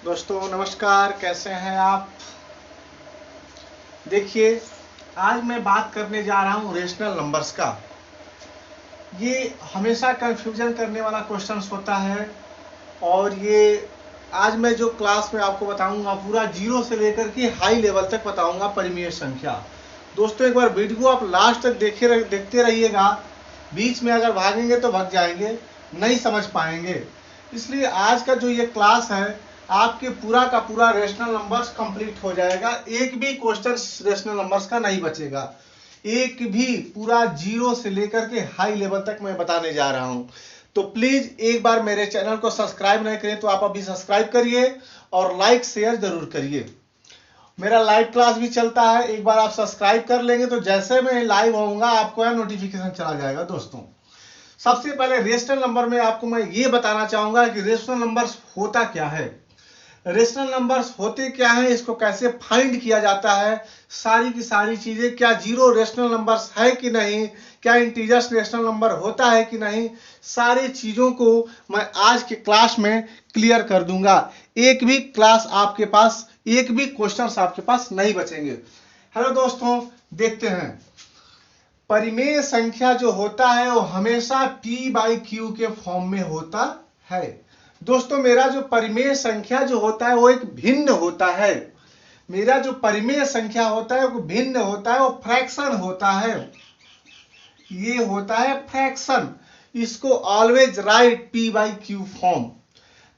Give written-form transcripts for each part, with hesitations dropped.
दोस्तों नमस्कार, कैसे हैं आप। देखिए, आज मैं बात करने जा रहा हूं रेशनल नंबर्स का। ये हमेशा कंफ्यूजन करने वाला क्वेश्चन होता है और ये आज मैं जो क्लास में आपको बताऊंगा पूरा जीरो से लेकर के हाई लेवल तक बताऊंगा परिमेय संख्या। दोस्तों एक बार वीडियो आप लास्ट तक देखते रहिएगा। बीच में अगर भागेंगे तो भाग जाएंगे, नहीं समझ पाएंगे। इसलिए आज का जो ये क्लास है आपके पूरा का पूरा रेशनल नंबर्स कंप्लीट हो जाएगा। एक भी क्वेश्चन रेशनल नंबर्स का नहीं बचेगा, एक भी, पूरा जीरो से लेकर के हाई लेवल तक मैं बताने जा रहा हूं। तो प्लीज एक बार मेरे चैनल को सब्सक्राइब नहीं करें तो आप अभी सब्सक्राइब करिए और लाइक शेयर जरूर करिए। मेरा लाइव क्लास भी चलता है, एक बार आप सब्सक्राइब कर लेंगे तो जैसे मैं लाइव होऊंगा आपको यह नोटिफिकेशन चला जाएगा। दोस्तों सबसे पहले रेशनल नंबर में आपको मैं ये बताना चाहूंगा कि रेशनल नंबर्स होता क्या है, रेशनल नंबर्स होते क्या हैं, इसको कैसे फाइंड किया जाता है, सारी की सारी चीजें, क्या जीरो रेशनल नंबर्स है कि नहीं, क्या इंटीजर्स रेशनल नंबर होता है कि नहीं, सारी चीजों को मैं आज के क्लास में क्लियर कर दूंगा। एक भी क्लास आपके पास, एक भी क्वेश्चंस आपके पास नहीं बचेंगे। हेलो दोस्तों, देखते हैं। परिमेय संख्या जो होता है वो हमेशा p/q के फॉर्म में होता है। दोस्तों मेरा जो परिमेय संख्या जो होता है वो एक भिन्न होता है। मेरा जो परिमेय संख्या होता है वो भिन्न होता है, वो फ्रैक्शन होता है। ये होता है फ्रैक्शन। इसको ऑलवेज राइट p/q फॉर्म।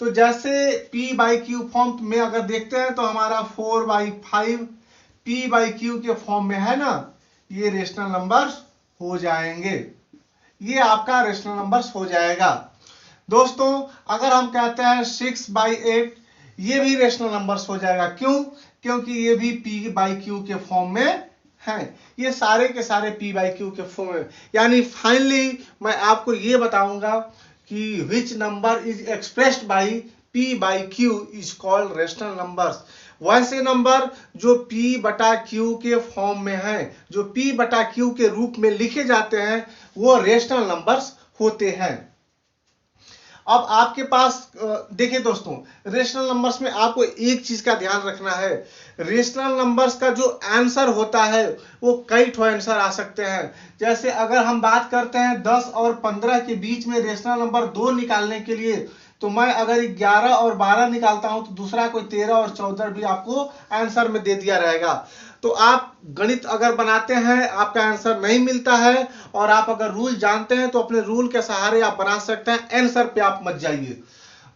तो जैसे p/q फॉर्म में अगर देखते हैं तो हमारा 4/5 p/q के फॉर्म में है ना, ये रेशनल नंबर्स हो जाएंगे। ये आपका रेशनल नंबर्स हो जाएगा। दोस्तों अगर हम कहते हैं 6/8, ये भी रेशनल नंबर्स हो जाएगा। क्यों? क्योंकि ये भी p/q के फॉर्म में है। ये सारे के सारे p/q के फॉर्म में। यानी फाइनली मैं आपको ये बताऊंगा कि which number is expressed by p/q is called rational numbers. वैसे नंबर जो p/q के फॉर्म में है, जो p/q के रूप में लिखे जाते हैं, वो रेशनल नंबर्स होते हैं। अब आपके पास देखिए दोस्तों, रेशनल नंबर्स में आपको एक चीज का ध्यान रखना है। रेशनल नंबर्स का जो आंसर होता है वो कई ठो आंसर आ सकते हैं। जैसे अगर हम बात करते हैं 10 और 15 के बीच में रेशनल नंबर 2 निकालने के लिए, तो मैं अगर 11 और 12 निकालता हूं तो दूसरा कोई 13 और 14 भी आपको आंसर में दे दिया रहेगा। तो आप गणित अगर बनाते हैं, आपका आंसर नहीं मिलता है और आप अगर रूल जानते हैं तो अपने रूल के सहारे आप बना सकते हैं। आंसर पे आप मत जाइए।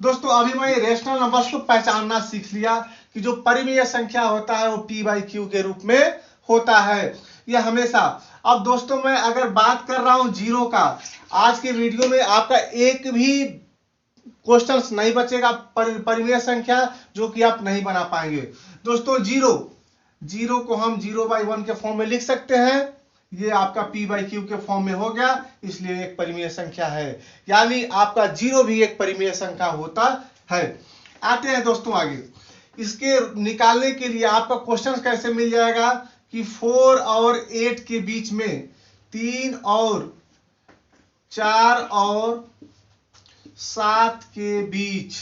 दोस्तों अभी मैं रेशनल नंबर्स को पहचानना सीख लिया कि जो परिमेय संख्या होता है वो p/q के रूप में होता है, यह हमेशा। अब दोस्तों मैं अगर बात कर रहा हूं जीरो का, आज के वीडियो में आपका एक भी क्वेश्चंस नहीं बचेगा परिमेय संख्या जो कि आप नहीं बना पाएंगे। दोस्तों जीरो को हम 0/1 के फॉर्म में लिख सकते हैं। ये आपका p/q के फॉर्म में हो गया, इसलिए एक परिमेय संख्या है। यानी आपका जीरो भी एक परिमेय संख्या होता है। आते हैं दोस्तों आगे। इसके निकालने के लिए आपका क्वेश्चन कैसे मिल जाएगा कि 4 और 8 के बीच में, 3 और 4 और 7 के बीच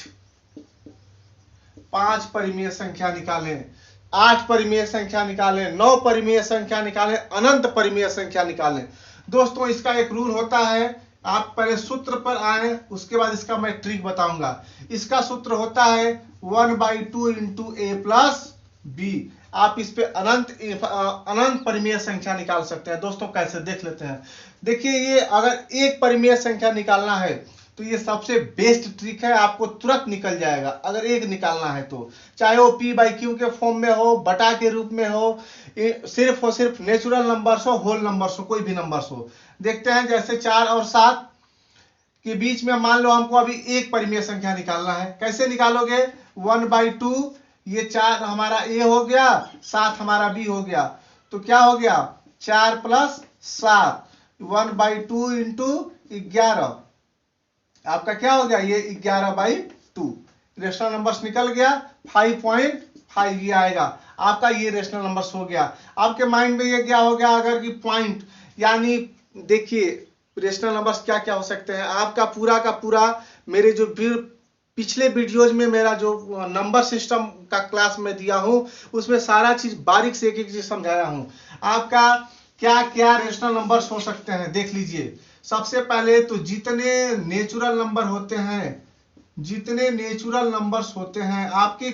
5 परिमेय संख्या निकालें, 8 परिमेय संख्या निकालें, 9 परिमेय संख्या निकालें, अनंत परिमेय संख्या निकालें। दोस्तों इसका एक रूल होता है, आप पहले सूत्र पर आए, उसके बाद इसका मैं ट्रिक बताऊंगा। इसका सूत्र होता है 1/2 इंटू a प्लस b। आप इस पे अनंत परिमेय संख्या निकाल सकते हैं। दोस्तों कैसे, देख लेते हैं। देखिए ये अगर एक परिमेय संख्या निकालना है तो ये सबसे बेस्ट ट्रिक है, आपको तुरंत निकल जाएगा अगर एक निकालना है तो। चाहे वो p/q के फॉर्म में हो, बटा के रूप में हो, सिर्फ नेचुरल नंबर्स हो, होल नंबर्स हो, कोई भी नंबर्स हो। देखते हैं जैसे 4 और 7 के बीच में मान लो हमको अभी एक परिमेय संख्या निकालना है। कैसे निकालोगे? 1/2, ये 4 हमारा a हो गया, 7 हमारा b हो गया, तो क्या हो गया 4 + 7, 1/2 इंटू 11, आपका क्या हो गया ये 11/2। रेशनल नंबर्स निकल गया, 5.5 ये आएगा आपका, ये रेशनल नंबर्स हो गया। आपके माइंड में ये क्या हो गया अगर कि पॉइंट, यानी देखिए रेशनल नंबर्स क्या क्या हो सकते हैं। आपका पूरा का पूरा मेरे जो भी पिछले वीडियोज में मेरा जो नंबर सिस्टम का क्लास में दिया हूं उसमें सारा चीज बारीक से एक एक चीज समझाया हूं। आपका क्या क्या रेशनल नंबर्स हो सकते हैं देख लीजिए। सबसे पहले तो जितने नेचुरल नंबर होते हैं, जितने नेचुरल नंबर्स होते हैं, आपके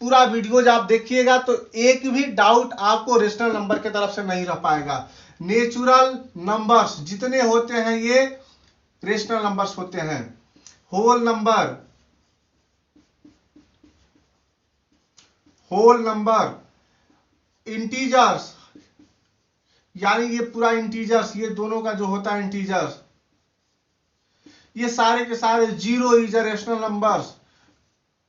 पूरा वीडियोज आप देखिएगा तो एक भी डाउट आपको रेशनल नंबर की तरफ से नहीं रह पाएगा। नेचुरल नंबर्स जितने होते हैं ये रेशनल नंबर्स होते हैं। Whole number, whole number, integers यानी ये पूरा इंटीजर्स, ये दोनों का जो होता है इंटीजर्स, ये सारे के सारे। 0 is a rational numbers,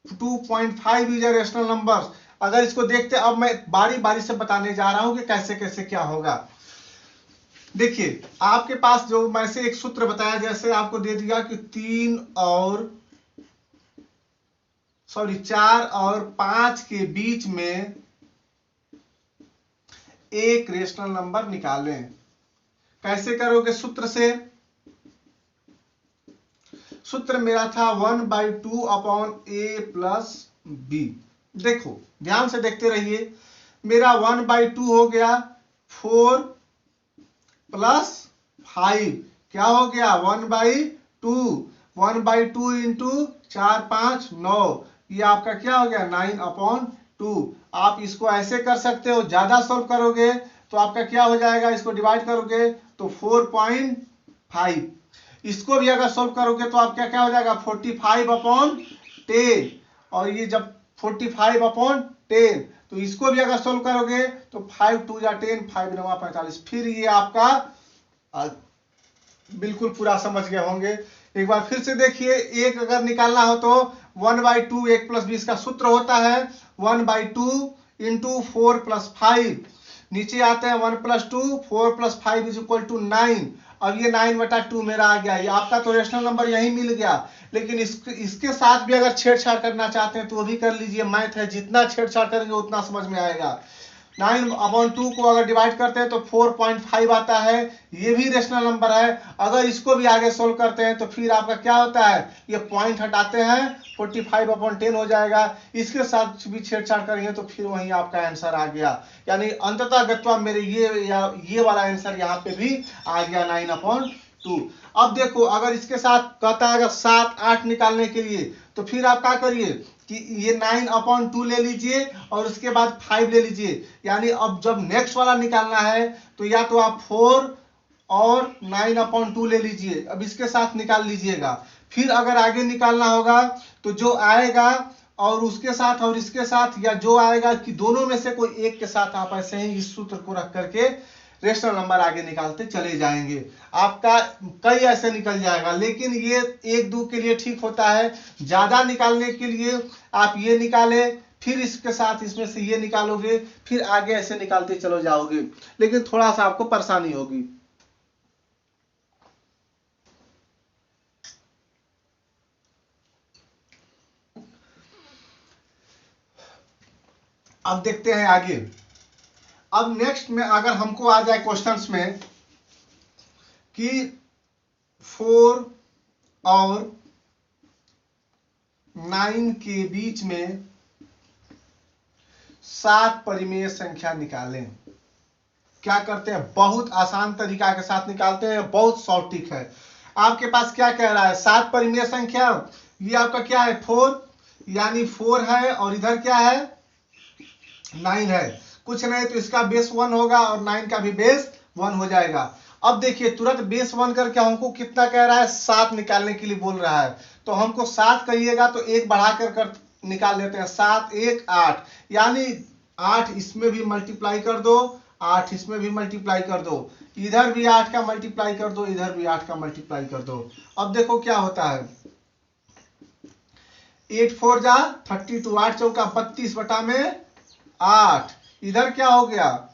2.5 is a rational numbers. अगर इसको देखते, अब मैं बारी बारी से बताने जा रहा हूं कि कैसे कैसे क्या होगा। देखिए आपके पास जो मैं से एक सूत्र बताया, जैसे आपको दे दिया कि 4 और 5 के बीच में एक रेशनल नंबर निकालें। कैसे करोगे? सूत्र से, सूत्र मेरा था 1/2 अपॉन a प्लस b। देखो ध्यान से देखते रहिए, मेरा 1/2 हो गया 4 प्लस 5, क्या हो गया 1/2, 1/2 इंटू 4 5 9, ये आपका क्या हो गया 9/2। आप इसको ऐसे कर सकते हो, ज्यादा सोल्व करोगे तो आपका क्या हो जाएगा, इसको डिवाइड करोगे तो 4.5, इसको भी अगर सोल्व करोगे तो आपका क्या हो जाएगा 45/10। और ये जब 45/10, तो इसको भी अगर सोल्व करोगे तो 5 2 जा 10, 5 9 45। फिर ये आपका बिल्कुल पूरा समझ गए होंगे। एक बार फिर से देखिए, एक अगर निकालना हो तो 1/2 1 प्लस 20 का सूत्र होता है 1/2 इंटू 4 प्लस 5। नीचे आते हैं 1 plus 2, 4 plus 5 is equal to 9। अब ये 9/2 मेरा आ गया। ये आपका तो रेशनल नंबर यही मिल गया, लेकिन इसके साथ भी अगर छेड़छाड़ करना चाहते हैं तो वो भी कर लीजिए। मैथ है, जितना छेड़छाड़ करेंगे उतना समझ में आएगा। 9/2 को अगर डिवाइड करते हैं तो 4.5 आता है, ये भी रेशनल नंबर है। अगर इसको भी आगे सोल्व करते हैं तो फिर आपका क्या होता है, ये पॉइंट हटाते हैं 45/10 हो जाएगा। इसके साथ भी छेड़छाड़ करेंगे तो फिर वहीं आपका आंसर आ गया। यानी अंततः गत्वा मेरे ये वाला आंसर यहाँ पे भी आ गया 9/2। अब देखो अगर इसके साथ कहता है अगर 7 8 निकालने के लिए, तो फिर आप क्या करिए कि ये 9/2 ले लीजिए और उसके बाद 5 ले लीजिए। यानी अब जब नेक्स्ट वाला निकालना है तो या तो आप 4 और 9/2 ले लीजिए, अब इसके साथ निकाल लीजिएगा। फिर अगर आगे निकालना होगा तो जो आएगा और उसके साथ और इसके साथ, या जो आएगा कि दोनों में से कोई एक के साथ, आप ऐसे ही इस सूत्र को रख करके रेशनल नंबर आगे निकालते चले जाएंगे। आपका कई ऐसे निकल जाएगा, लेकिन ये 1 2 के लिए ठीक होता है। ज्यादा निकालने के लिए आप ये निकाले, फिर इसके साथ इसमें से ये निकालोगे, फिर आगे ऐसे निकालते चलो जाओगे, लेकिन थोड़ा सा आपको परेशानी होगी। अब देखते हैं आगे। अब नेक्स्ट में अगर हमको आ जाए क्वेश्चंस में कि 4 और 9 के बीच में 7 परिमेय संख्या निकालें, क्या करते हैं, बहुत आसान तरीका के साथ निकालते हैं, बहुत शॉर्ट ट्रिक है। आपके पास क्या कह रहा है, 7 परिमेय संख्या, ये आपका क्या है 4, यानी 4 है और इधर क्या है 9 है। कुछ नहीं तो इसका बेस 1 होगा और 9 का भी बेस 1 हो जाएगा। अब देखिए तुरंत बेस 1 करके हमको कितना कह रहा है, 7 निकालने के लिए बोल रहा है। तो हमको 7 कहिएगा तो एक बढ़ा कर निकाल लेते हैं, 7 1 8, यानी 8 इसमें भी मल्टीप्लाई कर दो, 8 इसमें भी मल्टीप्लाई कर दो, इधर भी 8 का मल्टीप्लाई कर दो, इधर भी 8 का मल्टीप्लाई कर दो। अब देखो क्या होता है, 8 4 जा 32, 8 चौका 32/8। इधर क्या हो गया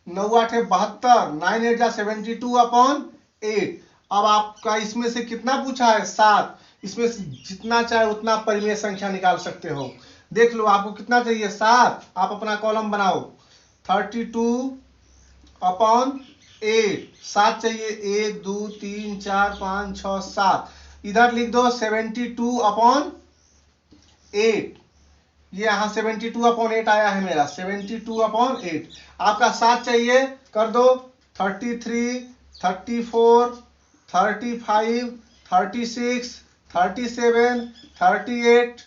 9 8 72, 9 8 जा 72/8। अब आपका इसमें से कितना पूछा है 7, इसमें से जितना चाहे उतना परिमेय संख्या निकाल सकते हो। देख लो आपको कितना चाहिए 7, आप अपना कॉलम बनाओ 32/8, 7 चाहिए 1 2 3 4 5 6 7, इधर लिख दो 72/8। 8, ये यहाँ 72/8 आया है मेरा, 72/8। आपका 7 चाहिए, कर दो 33, 34, 35, 36, 37, 38,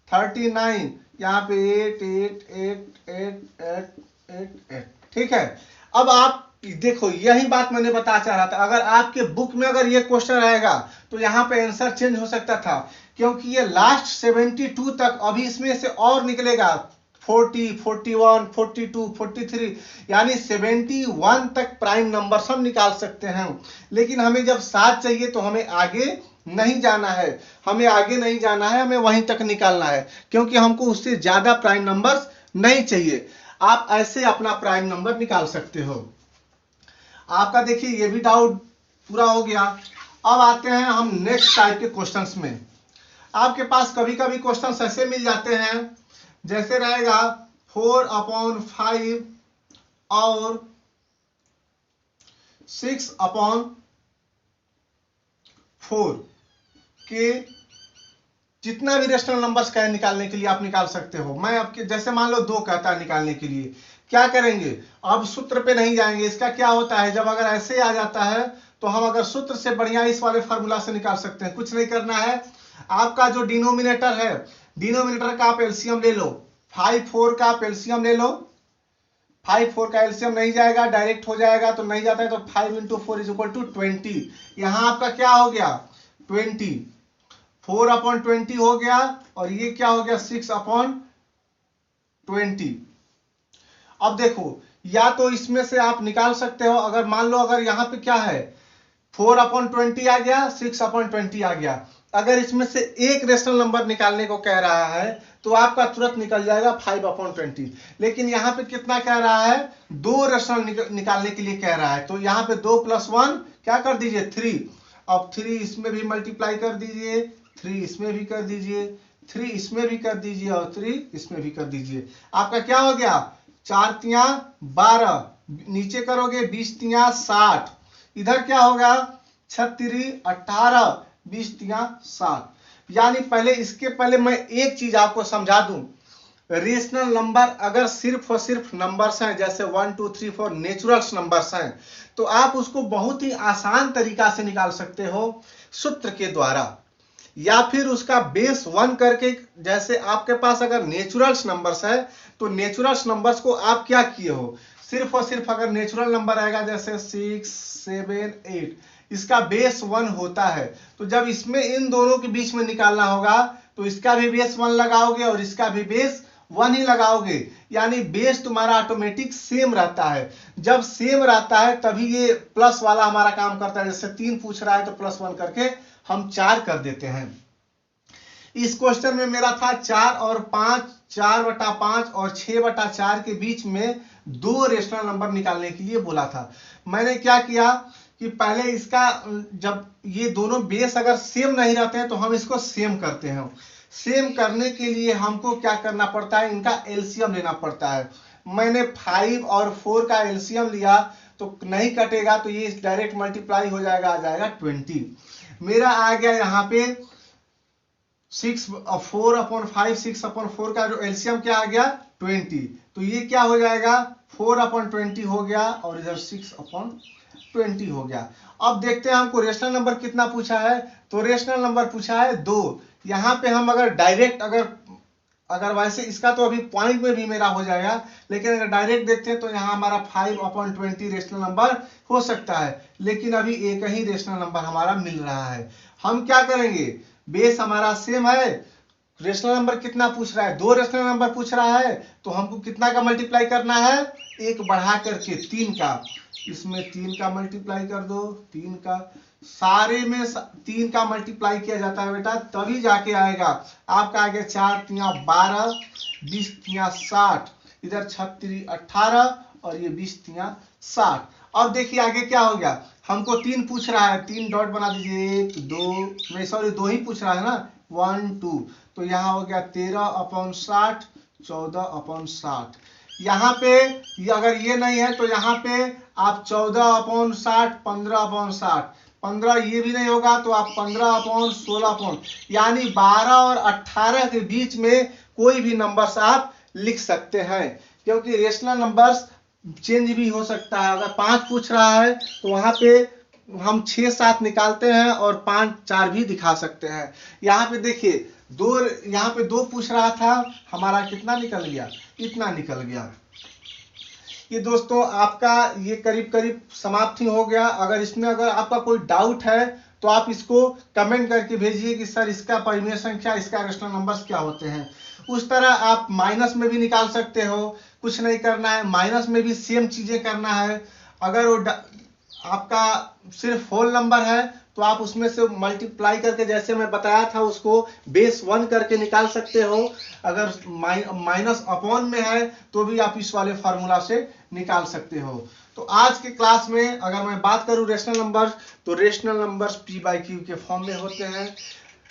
39, यहाँ पे 8, 8, 8, 8, 8, 8, 8, ठीक है। अब आप देखो, यही बात मैंने बता चाह रहा था, अगर आपके बुक में अगर ये क्वेश्चन रहेगा तो यहाँ पे आंसर चेंज हो सकता था, क्योंकि ये लास्ट 72 तक, अभी इसमें से और निकलेगा 40, 41, 42, 43, यानी 71 तक प्राइम नंबर हम निकाल सकते हैं। लेकिन हमें जब 7 चाहिए तो हमें आगे नहीं जाना है, हमें आगे नहीं जाना है, हमें वहीं तक निकालना है, क्योंकि हमको उससे ज्यादा प्राइम नंबर्स नहीं चाहिए। आप ऐसे अपना प्राइम नंबर निकाल सकते हो। आपका देखिए ये भी डाउट पूरा हो गया। अब आते हैं हम नेक्स्ट टाइप के क्वेश्चंस में। आपके पास कभी कभी क्वेश्चंस ऐसे मिल जाते हैं, जैसे रहेगा 4/5 और 6/4 के जितना भी रेशनल नंबर्स का है निकालने के लिए आप निकाल सकते हो। मैं आपके जैसे मान लो 2 कहता है निकालने के लिए, क्या करेंगे, अब सूत्र पे नहीं जाएंगे। इसका क्या होता है, जब अगर ऐसे आ जाता है तो हम अगर सूत्र से बढ़िया इस वाले फार्मूला से निकाल सकते हैं। कुछ नहीं करना है, आपका जो डिनोमिनेटर है, डिनोमिनेटर का आप एलसीएम ले लो, 5, 4 का आप एलसीएम ले लो। 5, 4 का एलसीएम नहीं जाएगा, डायरेक्ट हो जाएगा, तो नहीं जाता है तो 5 × 4 = 20। यहाँ आपका क्या हो गया 20, 4/20 हो गया, और ये क्या हो गया 6/20। अब देखो, या तो इसमें से आप निकाल सकते हो, अगर मान लो अगर यहाँ पे क्या है 4/20 आ गया, 6/20 आ गया, अगर इसमें से एक रेशनल नंबर निकालने को कह रहा है तो आपका तुरंत निकल जाएगा 5/20। लेकिन यहाँ पे कितना कह रहा है, 2 रेशनल निकालने के लिए कह रहा है, तो यहाँ पे 2 + 1 क्या कर दीजिए 3। अब 3 इसमें भी मल्टीप्लाई कर दीजिए, 3 इसमें भी कर दीजिए, 3 इसमें भी कर दीजिए, और 3 इसमें भी कर दीजिए। आपका क्या हो गया 4 × 12, नीचे करोगे 20 × 60, इधर क्या होगा 36, 18, 20 × 60। यानी पहले इसके पहले मैं एक चीज आपको समझा दूं, रेशनल नंबर अगर सिर्फ और सिर्फ नंबर्स हैं, जैसे 1, 2, 3, 4 नेचुरल्स नंबर्स हैं, तो आप उसको बहुत ही आसान तरीका से निकाल सकते हो सूत्र के द्वारा, या फिर उसका बेस 1 करके। जैसे आपके पास अगर नेचुरल्स नंबर्स है तो नेचुरल्स नंबर्स को आप क्या किए हो, सिर्फ और सिर्फ अगर नेचुरल नंबर आएगा जैसे 6, 7, 8, इसका बेस 1 होता है, तो जब इसमें इन दोनों के बीच में निकालना होगा तो इसका भी बेस 1 लगाओगे और इसका भी बेस 1 ही लगाओगे, यानी बेस तुम्हारा ऑटोमेटिक सेम रहता है। जब सेम रहता है तभी ये प्लस वाला हमारा काम करता है। जैसे 3 पूछ रहा है तो +1 करके हम 4 कर देते हैं। इस क्वेश्चन में मेरा था 4 और 5, 4/5 और 6/4 के बीच में 2 रेशनल नंबर निकालने के लिए बोला था। मैंने क्या किया कि पहले इसका, जब ये दोनों बेस अगर सेम नहीं रहते हैं तो हम इसको सेम करते हैं। सेम करने के लिए हमको क्या करना पड़ता है, इनका एलसीएम लेना पड़ता है। मैंने 5 और 4 का एलसीएम लिया तो नहीं कटेगा, तो ये डायरेक्ट मल्टीप्लाई हो जाएगा, आ जाएगा 20। मेरा आ गया यहाँ पे 4/5, 6/4 का जो एलसीएम क्या आ गया 20, तो ये क्या हो जाएगा 4/20 हो गया, और इधर 6/20 हो गया। अब देखते हैं हमको रेशनल नंबर कितना पूछा है, तो रेशनल नंबर पूछा है 2। यहाँ पे हम अगर डायरेक्ट अगर वैसे इसका तो अभी पॉइंट में भी मेरा हो जाएगा, लेकिन अगर डायरेक्ट देखते हैं तो यहाँ हमारा 5/20 रेशनल नंबर हो सकता है, लेकिन अभी एक ही रेशनल नंबर हमारा मिल रहा है। हम क्या करेंगे, बेस हमारा सेम है, रेशनल नंबर कितना पूछ रहा है 2 रेशनल नंबर पूछ रहा है, तो हमको कितना का मल्टीप्लाई करना है, 1 बढ़ा करके 3 का, इसमें 3 का मल्टीप्लाई कर दो, 3 का, सारे में 3 का मल्टीप्लाई किया जाता है बेटा, तभी जाके आएगा आपका। आगे 4 × 12, 20 × 60, इधर 36, 18 और ये 20 × 60। अब देखिए आगे क्या हो गया, हमको 3 पूछ रहा है, 3 डॉट बना दीजिए, 1, 2 नहीं सॉरी 2 ही पूछ रहा है ना, 1, 2, तो यहाँ हो गया 13/60, 14/60। यहाँ पे अगर ये नहीं है तो यहाँ पे आप 14/60, 15/60, 15 ये भी नहीं होगा तो आप 15/16 यानी 12 और 18 के बीच में कोई भी नंबर्स आप लिख सकते हैं, क्योंकि रेशनल नंबर्स चेंज भी हो सकता है। अगर 5 पूछ रहा है तो वहां पे हम 6 7 निकालते हैं और 5 4 भी दिखा सकते हैं। यहाँ पे देखिए यहाँ पे 2 पूछ रहा था, हमारा कितना निकल गया, इतना निकल गया। ये दोस्तों आपका ये करीब करीब समाप्ति हो गया। अगर आपका कोई डाउट है तो आप इसको कमेंट करके भेजिए कि सर इसका परिमेय संख्या, इसका रेशनल नंबर्स क्या होते हैं। उस तरह आप माइनस में भी निकाल सकते हो, कुछ नहीं करना है, माइनस में भी सेम चीजें करना है। अगर वो आपका सिर्फ होल नंबर है तो आप उसमें से मल्टीप्लाई करके, जैसे मैं बताया था, उसको बेस 1 करके निकाल सकते हो। अगर माइनस अपॉन में है तो भी आप इस वाले फार्मूला से निकाल सकते हो। तो आज के क्लास में अगर मैं बात करूं रेशनल नंबर, तो रेशनल नंबर्स p/q के फॉर्म में होते हैं।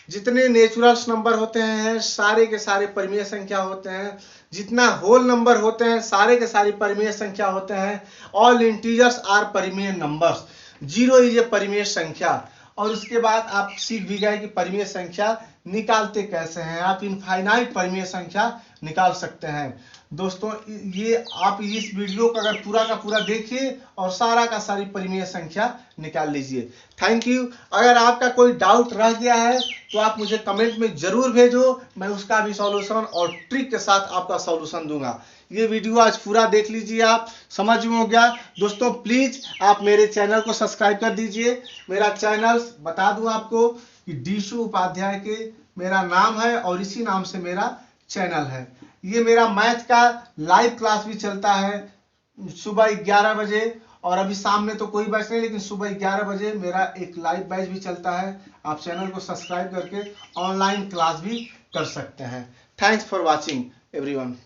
जितने नेचुरल्स नंबर होते हैं सारे के सारे परिमेय संख्या होते हैं। जितना होल नंबर होते हैं सारे के सारे परिमेय संख्या होते हैं। ऑल इंटीजर्स आर परिमेय नंबर्स, 0 इज ए परिमेय संख्या। और उसके बाद आप सीख भी गए कि परिमेय संख्या निकालते कैसे हैं। आप इनफाइनाइट परिमेय संख्या निकाल सकते हैं। दोस्तों ये आप इस वीडियो को अगर पूरा का पूरा देखिए और सारा का सारी परिमेय संख्या निकाल लीजिए। Thank you. अगर आपका कोई डाउट रह गया है तो आप मुझे कमेंट में जरूर भेजो, मैं उसका भी सॉल्यूशन और ट्रिक के साथ आपका सॉल्यूशन दूंगा। ये वीडियो आज पूरा देख लीजिए, आप समझ में हो गया। दोस्तों प्लीज आप मेरे चैनल को सब्सक्राइब कर दीजिए। मेरा चैनल बता दूं आपको कि डीशु उपाध्याय के मेरा नाम है और इसी नाम से मेरा चैनल है। ये मेरा मैथ का लाइव क्लास भी चलता है सुबह 11 बजे, और अभी शाम में तो कोई बैच नहीं, लेकिन सुबह 11 बजे मेरा एक लाइव बैच भी चलता है। आप चैनल को सब्सक्राइब करके ऑनलाइन क्लास भी कर सकते हैं। Thanks for watching everyone.